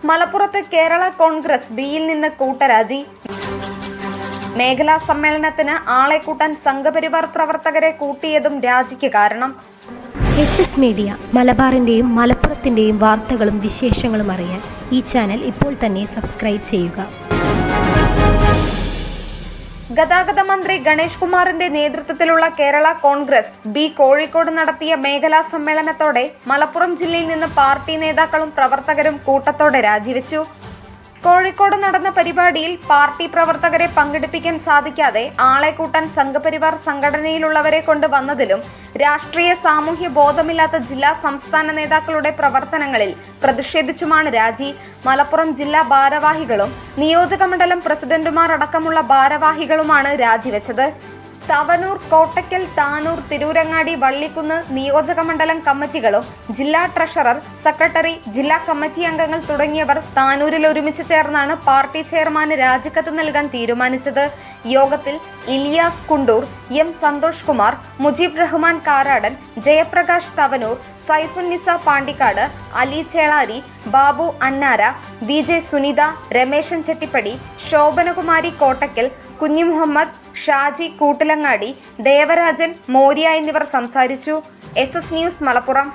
മലപ്പുറത്ത് കേരള കോൺഗ്രസ് ബിയിൽ നിന്ന് കൂട്ടരാജി. മേഖലാ സമ്മേളനത്തിന് ആളെ കൂട്ടാൻ സംഘപരിവാർ പ്രവർത്തകരെ കൂട്ടിയതും രാജിക്ക് കാരണം. SS മീഡിയ മലബാറിന്റെയും മലപ്പുറത്തിന്റെയും വാർത്തകളും വിശേഷങ്ങളും അറിയാൻ ഈ ചാനൽ ഇപ്പോൾ തന്നെ സബ്സ്ക്രൈബ് ചെയ്യുക. ഗതാഗത മന്ത്രി ഗണേഷ് കുമാറിന്റെ നേതൃത്വത്തിലുള്ള കേരള കോൺഗ്രസ് ബി കോഴിക്കോട് നടത്തിയ മേഖലാ സമ്മേളനത്തോടെ മലപ്പുറം ജില്ലയിൽ നിന്ന് പാർട്ടി നേതാക്കളും പ്രവർത്തകരും കൂട്ടത്തോടെ രാജിവെച്ചു. കോഴിക്കോട് നടന്ന പരിപാടിയിൽ പാർട്ടി പ്രവർത്തകരെ പങ്കെടുപ്പിക്കാൻ സാധിക്കാതെ ആളെ കൂട്ടാൻ സംഘപരിവാർ സംഘടനയിലുള്ളവരെ കൊണ്ട് വന്നതിലും രാഷ്ട്രീയ സാമൂഹ്യ ബോധമില്ലാത്ത ജില്ലാ സംസ്ഥാന നേതാക്കളുടെ പ്രവർത്തനങ്ങളിൽ പ്രതിഷേധിച്ചുമാണ് രാജി. മലപ്പുറം ജില്ലാ ഭാരവാഹികളും നിയോജക മണ്ഡലം പ്രസിഡന്റുമാർ അടക്കമുള്ള ഭാരവാഹികളുമാണ് രാജിവെച്ചത്. തവനൂർ, കോട്ടയ്ക്കൽ, താനൂർ, തിരൂരങ്ങാടി, വള്ളിക്കുന്ന് നിയോജക മണ്ഡലം കമ്മിറ്റികളും ജില്ലാ ട്രഷറർ, സെക്രട്ടറി, ജില്ലാ കമ്മിറ്റി അംഗങ്ങൾ തുടങ്ങിയവർ താനൂരിൽ ഒരുമിച്ച് ചേർന്നാണ് പാർട്ടി ചെയർമാന് രാജിക്കത്ത് നൽകാൻ തീരുമാനിച്ചത്. യോഗത്തിൽ ഇലിയാസ് കുണ്ടൂർ, എം സന്തോഷ് കുമാർ, മുജീബ് റഹ്മാൻ കാരാടൻ, ജയപ്രകാശ് തവനൂർ, സൈഫുന്നിസ പാണ്ടിക്കാട്, അലി ചേളാരി, ബാബു അന്നാര, VJ സുനിത, രമേശൻ ചെട്ടിപ്പടി, ശോഭനകുമാരി കോട്ടയ്ക്കൽ, കുഞ്ഞി മുഹമ്മദ്, ഷാജി കൂട്ടിലങ്ങാടി, ദേവരാജൻ, മോര്യ എന്നിവർ സംസാരിച്ചു. SS news Malappuram.